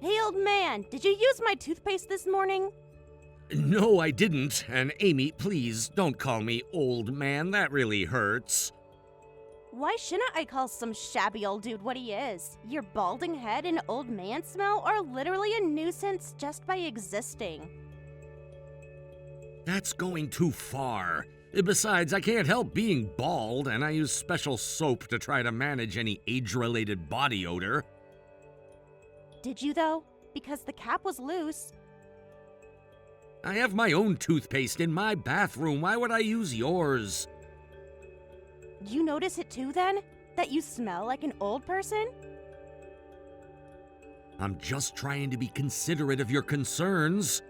Hey, old man, did you use my toothpaste this morning? No, I didn't. And Amy, please don't call me old man. That really hurts. Why shouldn't I call some shabby old dude what he is? Your balding head and old man smell are literally a nuisance just by existing. That's going too far. Besides, I can't help being bald, and I use special soap to try to manage any age-related body odor. Did you, though? Because the cap was loose. I have my own toothpaste in my bathroom. Why would I use yours? You notice it too, then? That you smell like an old person? I'm just trying to be considerate of your concerns.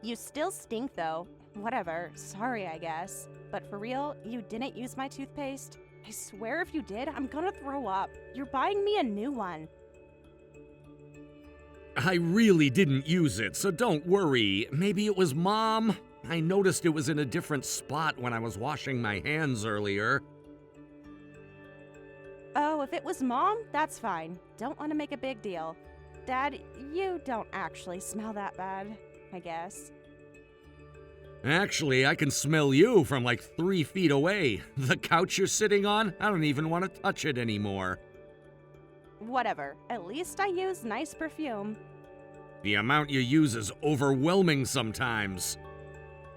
You still stink, though. Whatever, sorry, I guess. But for real, you didn't use my toothpaste? I swear if you did, I'm gonna throw up. You're buying me a new one. I really didn't use it, so don't worry. Maybe it was Mom? I noticed it was in a different spot when I was washing my hands earlier. Oh, if it was Mom, that's fine. Don't want to make a big deal. Dad, you don't actually smell that bad, I guess. Actually, I can smell you from like 3 feet away. The couch you're sitting on, I don't even want to touch it anymore. Whatever, at least I use nice perfume. The amount you use is overwhelming sometimes.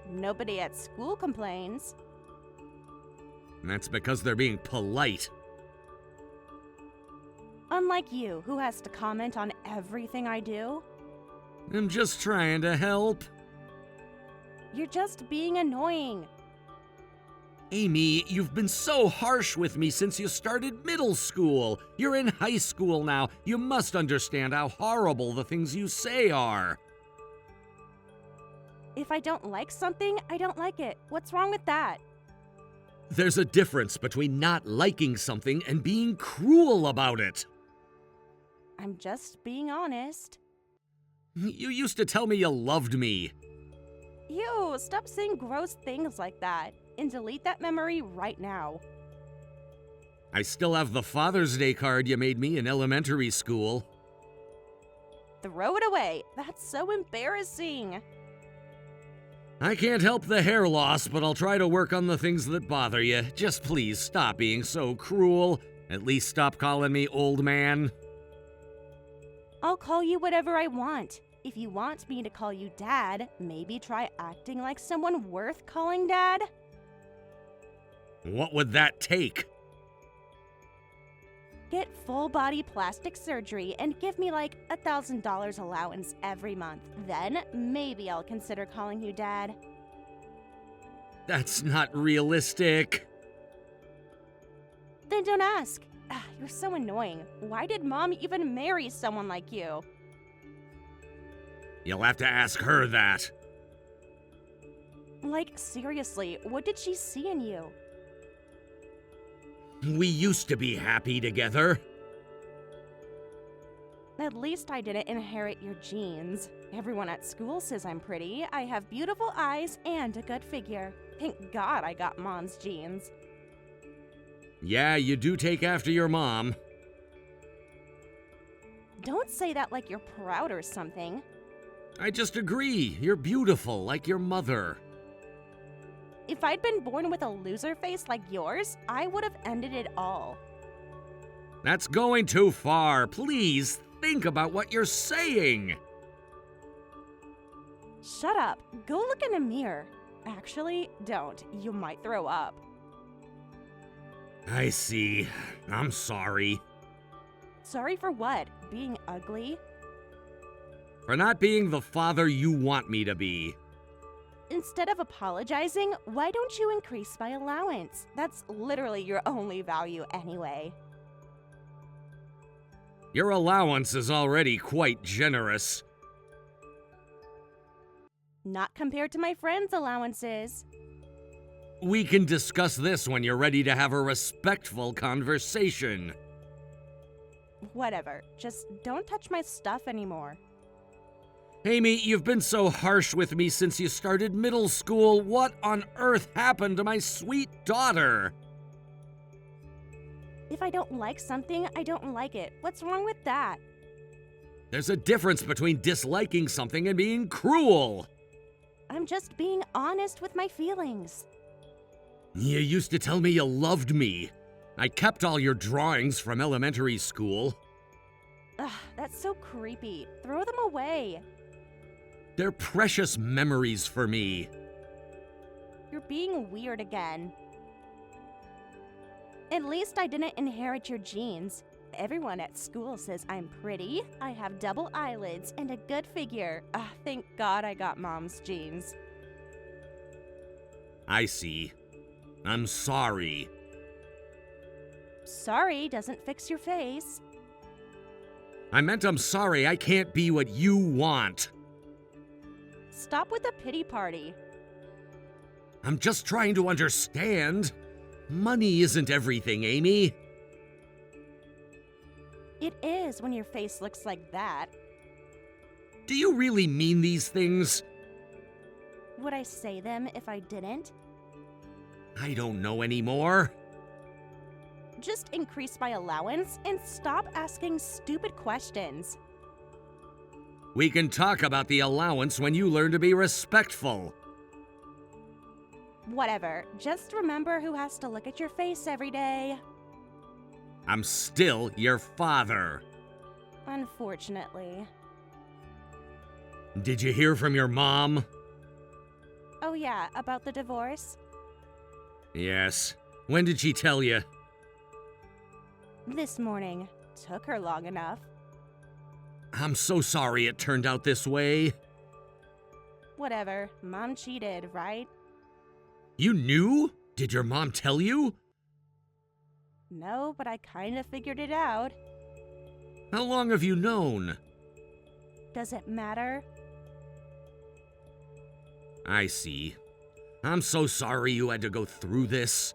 Nobody at school complains. That's because they're being polite. Unlike you, who has to comment on everything I do. I'm just trying to help. You're just being annoying. Amy, you've been so harsh with me since you started middle school. You're in high school now. You must understand how horrible the things you say are. If I don't like something, I don't like it. What's wrong with that? There's a difference between not liking something and being cruel about it. I'm just being honest. You used to tell me you loved me. Ew, stop saying gross things like that. And delete that memory right now. I still have the Father's Day card you made me in elementary school. Throw it away. That's so embarrassing. I can't help the hair loss, but I'll try to work on the things that bother you. Just please stop being so cruel. At least stop calling me old man. I'll call you whatever I want. If you want me to call you Dad, maybe try acting like someone worth calling Dad. What would that take? Get full-body plastic surgery and give me like $1,000 allowance every month. Then maybe I'll consider calling you Dad. That's not realistic. Then don't ask. You're so annoying. Why did Mom even marry someone like you? You'll have to ask her that. Like, seriously, what did she see in you? We used to be happy together. At least I didn't inherit your genes. Everyone at school says I'm pretty, I have beautiful eyes, and a good figure. Thank God I got Mom's genes. Yeah, you do take after your mom. Don't say that like you're proud or something. I just agree. You're beautiful, like your mother. If I'd been born with a loser face like yours, I would have ended it all. That's going too far. Please, think about what you're saying. Shut up. Go look in a mirror. Actually, don't. You might throw up. I see. I'm sorry. Sorry for what? Being ugly? For not being the father you want me to be. Instead of apologizing, why don't you increase my allowance? That's literally your only value anyway. Your allowance is already quite generous. Not compared to my friends' allowances. We can discuss this when you're ready to have a respectful conversation. Whatever. Just don't touch my stuff anymore. Amy, you've been so harsh with me since you started middle school. What on earth happened to my sweet daughter? If I don't like something, I don't like it. What's wrong with that? There's a difference between disliking something and being cruel. I'm just being honest with my feelings. You used to tell me you loved me. I kept all your drawings from elementary school. Ugh, that's so creepy. Throw them away. They're precious memories for me. You're being weird again. At least I didn't inherit your genes. Everyone at school says I'm pretty, I have double eyelids, and a good figure. Thank God I got Mom's genes. I see. I'm sorry. Sorry doesn't fix your face. I meant I'm sorry I can't be what you want. Stop with the pity party. I'm just trying to understand. Money isn't everything, Amy. It is when your face looks like that. Do you really mean these things? Would I say them if I didn't? I don't know anymore. Just increase my allowance and stop asking stupid questions. We can talk about the allowance when you learn to be respectful. Whatever. Just remember who has to look at your face every day. I'm still your father. Unfortunately. Did you hear from your mom? Oh yeah, about the divorce? Yes. When did she tell you? This morning. Took her long enough. I'm so sorry it turned out this way. Whatever. Mom cheated, right? You knew? Did your mom tell you? No, but I kinda figured it out. How long have you known? Does it matter? I see. I'm so sorry you had to go through this.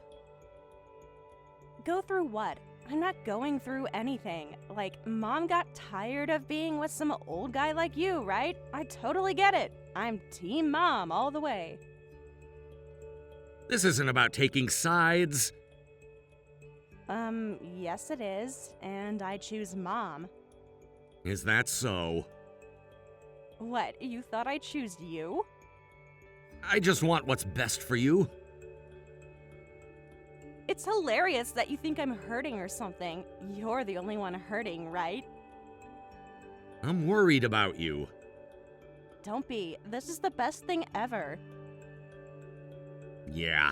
Go through what? I'm not going through anything. Like, Mom got tired of being with some old guy like you, right? I totally get it. I'm Team Mom all the way. This isn't about taking sides. Yes it is, and I choose Mom. Is that so? What, you thought I'd choose you? I just want what's best for you. It's hilarious that you think I'm hurting or something. You're the only one hurting, right? I'm worried about you. Don't be. This is the best thing ever. Yeah.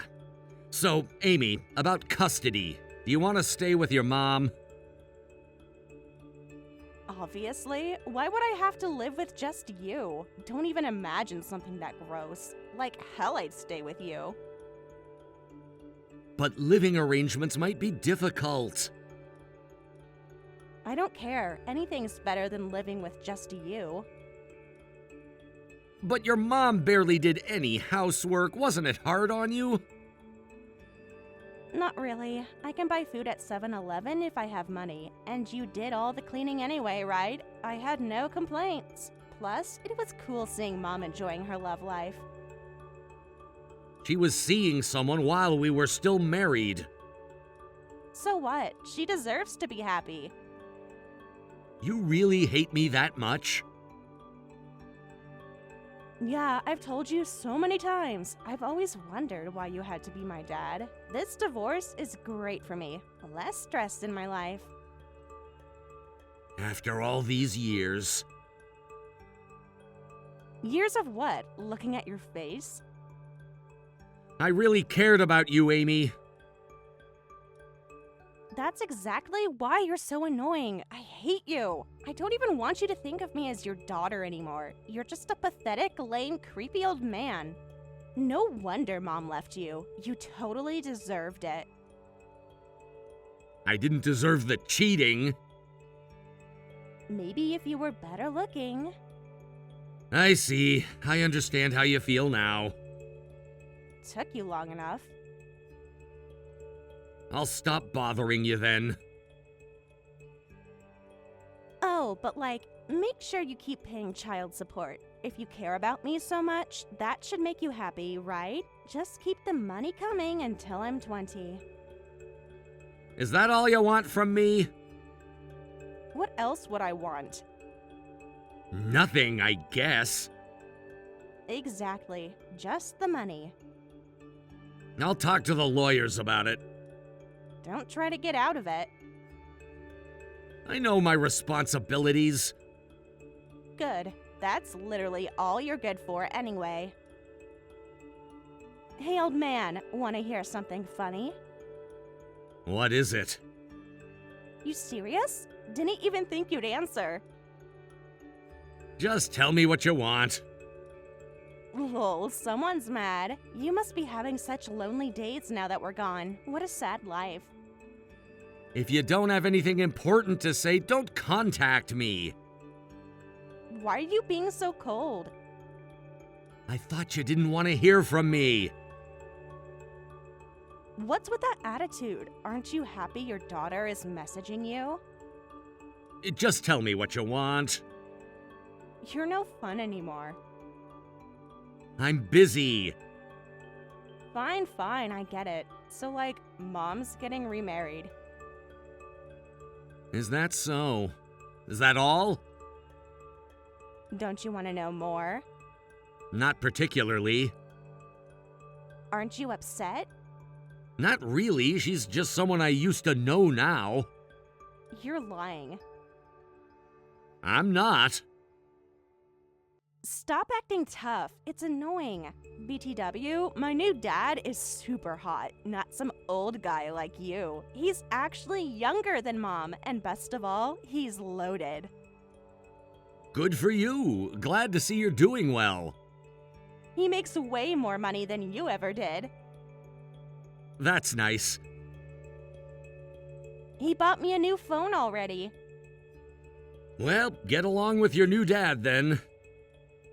So, Amy, about custody. Do you want to stay with your mom? Obviously. Why would I have to live with just you? Don't even imagine something that gross. Like hell I'd stay with you. But living arrangements might be difficult. I don't care. Anything's better than living with just you. But your mom barely did any housework. Wasn't it hard on you? Not really. I can buy food at 7-Eleven if I have money. And you did all the cleaning anyway, right? I had no complaints. Plus, it was cool seeing Mom enjoying her love life. She was seeing someone while we were still married. So what? She deserves to be happy. You really hate me that much? Yeah, I've told you so many times. I've always wondered why you had to be my dad. This divorce is great for me. Less stress in my life. After all these years. Years of what? Looking at your face? I really cared about you, Amy. That's exactly why you're so annoying. I hate you. I don't even want you to think of me as your daughter anymore. You're just a pathetic, lame, creepy old man. No wonder Mom left you. You totally deserved it. I didn't deserve the cheating. Maybe if you were better looking. I see. I understand how you feel now. Took you long enough. I'll stop bothering you then. Oh, but make sure you keep paying child support. If you care about me so much, that should make you happy, right? Just keep the money coming until I'm 20. Is that all you want from me? What else would I want? Nothing, I guess. Exactly. Just the money. I'll talk to the lawyers about it. Don't try to get out of it. I know my responsibilities. Good. That's literally all you're good for anyway. Hey, old man, wanna hear something funny? What is it? You serious? Didn't even think you'd answer. Just tell me what you want. Lol, someone's mad. You must be having such lonely days now that we're gone. What a sad life. If you don't have anything important to say, don't contact me. Why are you being so cold? I thought you didn't want to hear from me. What's with that attitude? Aren't you happy your daughter is messaging you? Just tell me what you want. You're no fun anymore. I'm busy. Fine, I get it. So, like, mom's getting remarried. Is that so? Is that all? Don't you want to know more? Not particularly. Aren't you upset? Not really. She's just someone I used to know now. You're lying. I'm not. Stop acting tough. It's annoying. BTW, my new dad is super hot, not some old guy like you. He's actually younger than mom, and best of all, he's loaded. Good for you. Glad to see you're doing well. He makes way more money than you ever did. That's nice. He bought me a new phone already. Well, get along with your new dad then.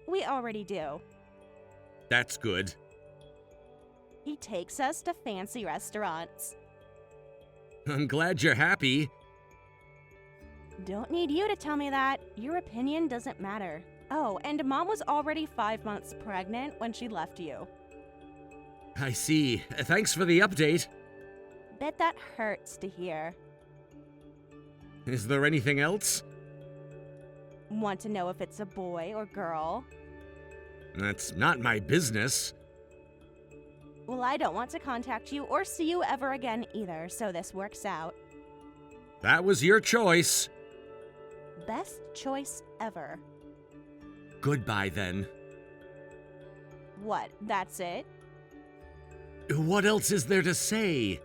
We already do. That's good. He takes us to fancy restaurants. I'm glad you're happy. Don't need you to tell me that. Your opinion doesn't matter. Oh, and mom was already 5 months pregnant when she left you. I see. Thanks for the update. Bet that hurts to hear. Is there anything else? Want to know if it's a boy or girl? That's not my business. Well, I don't want to contact you or see you ever again either, so this works out. That was your choice. Best choice ever. Goodbye then. What, that's it? What else is there to say?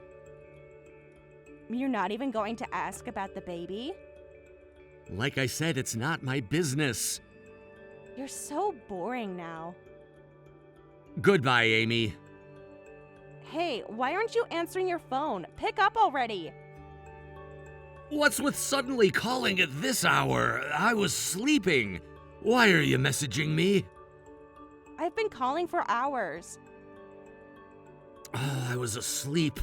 You're not even going to ask about the baby? Like I said, it's not my business. You're so boring now. Goodbye, Amy. Hey, why aren't you answering your phone? Pick up already! What's with suddenly calling at this hour? I was sleeping. Why are you messaging me? I've been calling for hours. Oh, I was asleep.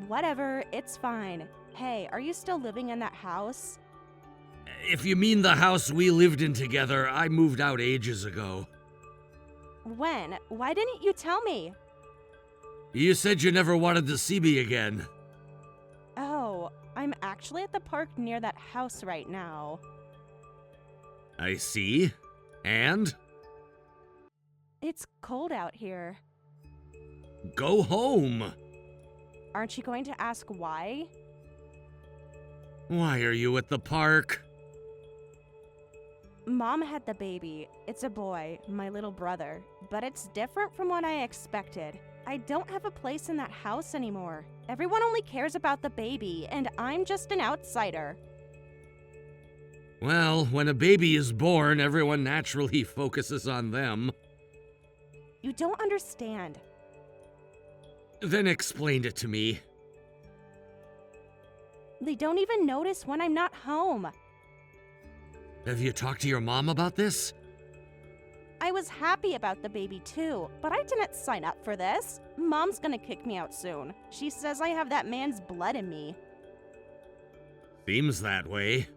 Whatever, it's fine. Hey, are you still living in that house? If you mean the house we lived in together, I moved out ages ago. When? Why didn't you tell me? You said you never wanted to see me again. Oh, I'm actually at the park near that house right now. I see. And? It's cold out here. Go home. Aren't you going to ask why? Why are you at the park? Mom had the baby. It's a boy, my little brother. But it's different from what I expected. I don't have a place in that house anymore. Everyone only cares about the baby, and I'm just an outsider. Well, when a baby is born, everyone naturally focuses on them. You don't understand. Then explain it to me. They don't even notice when I'm not home. Have you talked to your mom about this? I was happy about the baby too, but I didn't sign up for this. Mom's gonna kick me out soon. She says I have that man's blood in me. Seems that way.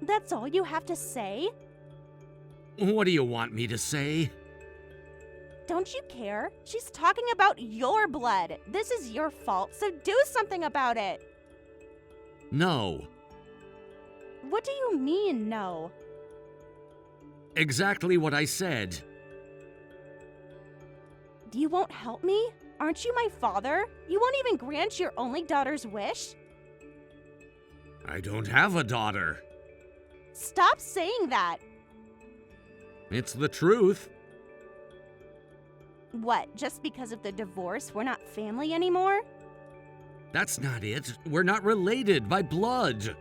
That's all you have to say? What do you want me to say? Don't you care? She's talking about your blood. This is your fault, so do something about it. No. What do you mean, no? Exactly what I said. You won't help me? Aren't you my father? You won't even grant your only daughter's wish? I don't have a daughter. Stop saying that! It's the truth. What, just because of the divorce, we're not family anymore? That's not it. We're not related by blood.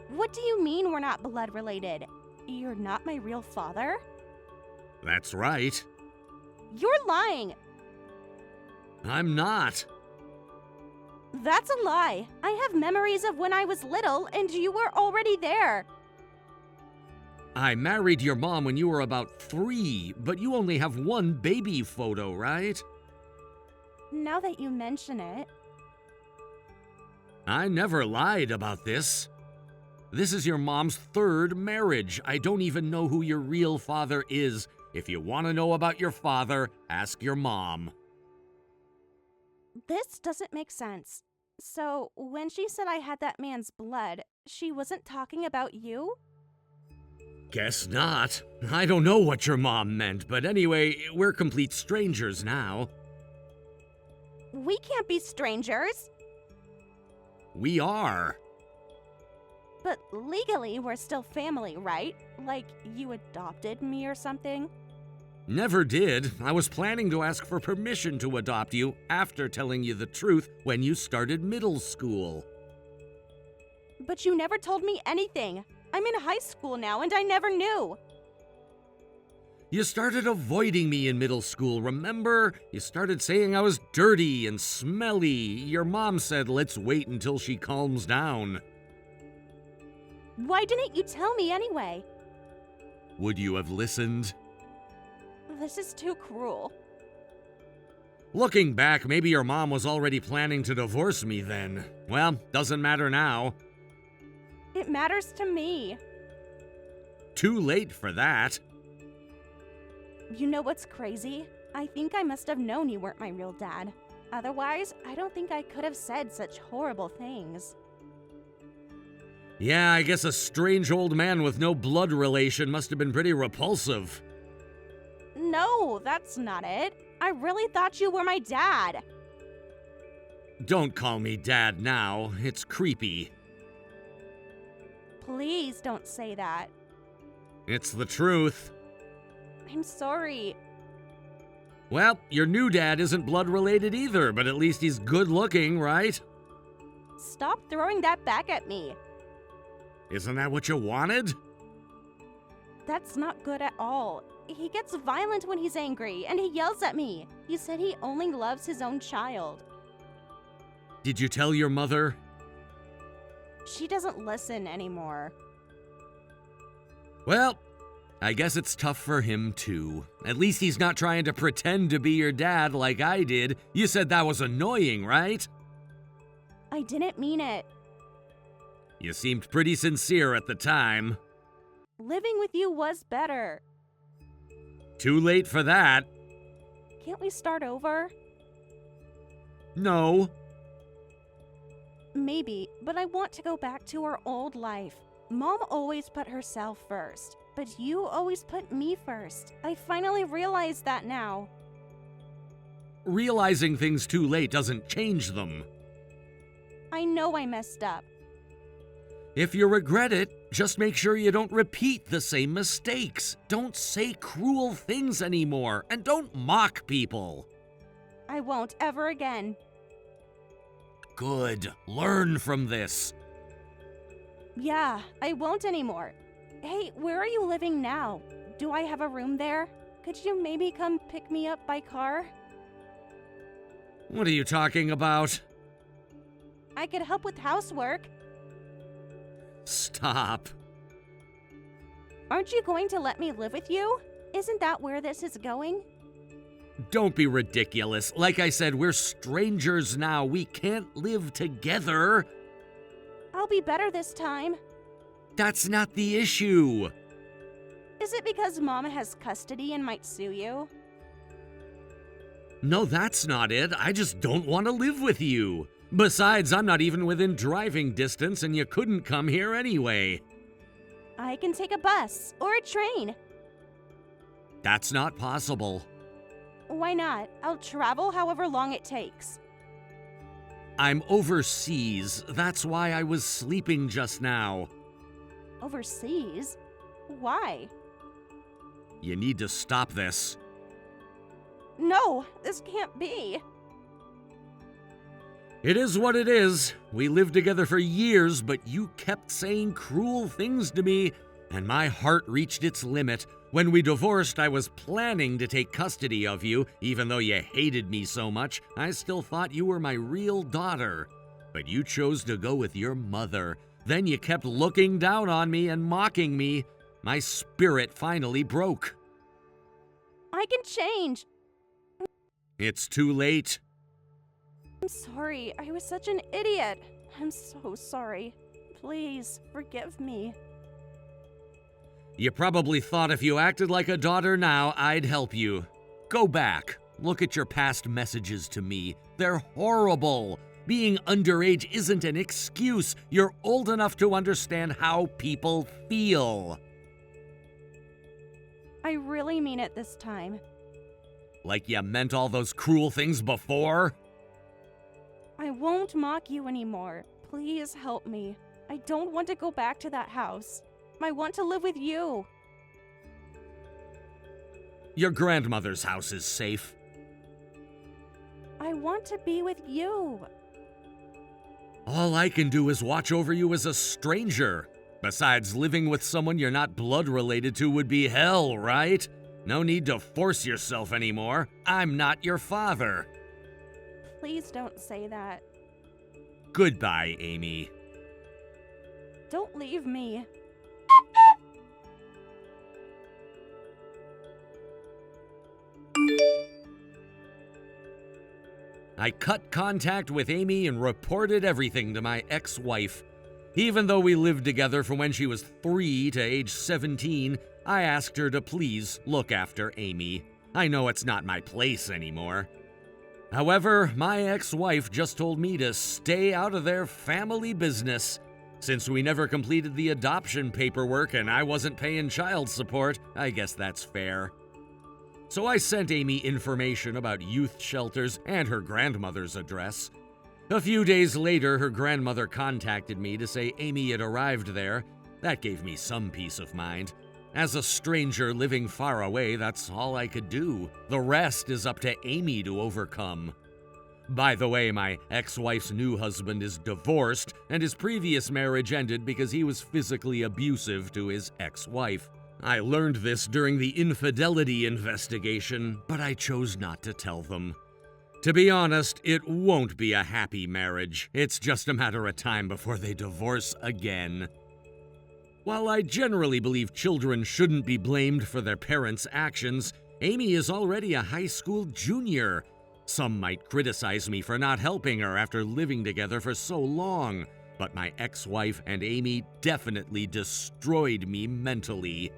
What do you mean we're not blood related? You're not my real father? That's right. You're lying! I'm not. That's a lie. I have memories of when I was little and you were already there. I married your mom when you were about 3, but you only have one baby photo, right? Now that you mention it. I never lied about this. This is your mom's 3rd marriage. I don't even know who your real father is. If you want to know about your father, ask your mom. This doesn't make sense. So, when she said I had that man's blood, she wasn't talking about you? Guess not. I don't know what your mom meant, but anyway, we're complete strangers now. We can't be strangers. We are. But legally, we're still family, right? Like, you adopted me or something? Never did. I was planning to ask for permission to adopt you after telling you the truth when you started middle school. But you never told me anything. I'm in high school now and I never knew. You started avoiding me in middle school, remember? You started saying I was dirty and smelly. Your mom said, let's wait until she calms down. Why didn't you tell me anyway? Would you have listened? This is too cruel. Looking back, maybe your mom was already planning to divorce me then. Well, doesn't matter now. It matters to me. Too late for that. You know what's crazy? I think I must have known you weren't my real dad. Otherwise, I don't think I could have said such horrible things. Yeah, I guess a strange old man with no blood relation must have been pretty repulsive. No, that's not it. I really thought you were my dad. Don't call me Dad now. It's creepy. Please don't say that. It's the truth. I'm sorry. Well, your new dad isn't blood related either, but at least he's good looking, right? Stop throwing that back at me. Isn't that what you wanted? That's not good at all. He gets violent when he's angry, and he yells at me. He said he only loves his own child. Did you tell your mother? She doesn't listen anymore. Well, I guess it's tough for him too. At least he's not trying to pretend to be your dad like I did. You said that was annoying, right? I didn't mean it. You seemed pretty sincere at the time. Living with you was better. Too late for that. Can't we start over? No. Maybe, but I want to go back to our old life. Mom always put herself first, but you always put me first. I finally realized that now. Realizing things too late doesn't change them. I know I messed up. If you regret it, just make sure you don't repeat the same mistakes. Don't say cruel things anymore, and don't mock people. I won't ever again. Good. Learn from this. Yeah, I won't anymore. Hey, where are you living now? Do I have a room there? Could you maybe come pick me up by car? What are you talking about? I could help with housework. Stop. Aren't you going to let me live with you? Isn't that where this is going? Don't be ridiculous. Like I said, we're strangers now. We can't live together. I'll be better this time. That's not the issue. Is it because Mama has custody and might sue you? No, that's not it. I just don't want to live with you. Besides, I'm not even within driving distance and you couldn't come here anyway. I can take a bus or a train. That's not possible. Why not? I'll travel however long it takes. I'm overseas. That's why I was sleeping just now. Overseas? Why? You need to stop this. No, this can't be. It is what it is. We lived together for years, but you kept saying cruel things to me, and my heart reached its limit. When we divorced, I was planning to take custody of you. Even though you hated me so much, I still thought you were my real daughter. But you chose to go with your mother. Then you kept looking down on me and mocking me. My spirit finally broke. I can change. It's too late. I'm sorry. I was such an idiot. I'm so sorry. Please, forgive me. You probably thought if you acted like a daughter now, I'd help you. Go back. Look at your past messages to me. They're horrible. Being underage isn't an excuse. You're old enough to understand how people feel. I really mean it this time. Like you meant all those cruel things before? I won't mock you anymore. Please help me. I don't want to go back to that house. I want to live with you. Your grandmother's house is safe. I want to be with you. All I can do is watch over you as a stranger. Besides, living with someone you're not blood related to would be hell, right? No need to force yourself anymore. I'm not your father. Please don't say that. Goodbye, Amy. Don't leave me. I cut contact with Amy and reported everything to my ex-wife. Even though we lived together from when she was 3 to age 17, I asked her to please look after Amy. I know it's not my place anymore. However, my ex-wife just told me to stay out of their family business. Since we never completed the adoption paperwork and I wasn't paying child support, I guess that's fair. So I sent Amy information about youth shelters and her grandmother's address. A few days later, her grandmother contacted me to say Amy had arrived there. That gave me some peace of mind. As a stranger living far away, that's all I could do. The rest is up to Amy to overcome. By the way, my ex-wife's new husband is divorced, and his previous marriage ended because he was physically abusive to his ex-wife. I learned this during the infidelity investigation, but I chose not to tell them. To be honest, it won't be a happy marriage. It's just a matter of time before they divorce again. While I generally believe children shouldn't be blamed for their parents' actions, Amy is already a high school junior. Some might criticize me for not helping her after living together for so long, but my ex-wife and Amy definitely destroyed me mentally.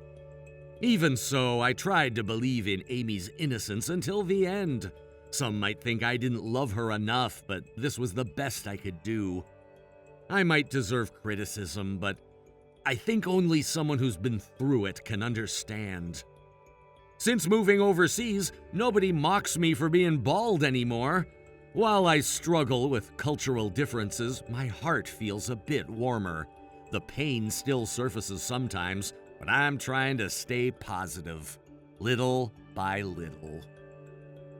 Even so, I tried to believe in Amy's innocence until the end. Some might think I didn't love her enough, but this was the best I could do. I might deserve criticism, but I think only someone who's been through it can understand. Since moving overseas, nobody mocks me for being bald anymore. While I struggle with cultural differences, my heart feels a bit warmer. The pain still surfaces sometimes, but I'm trying to stay positive, little by little.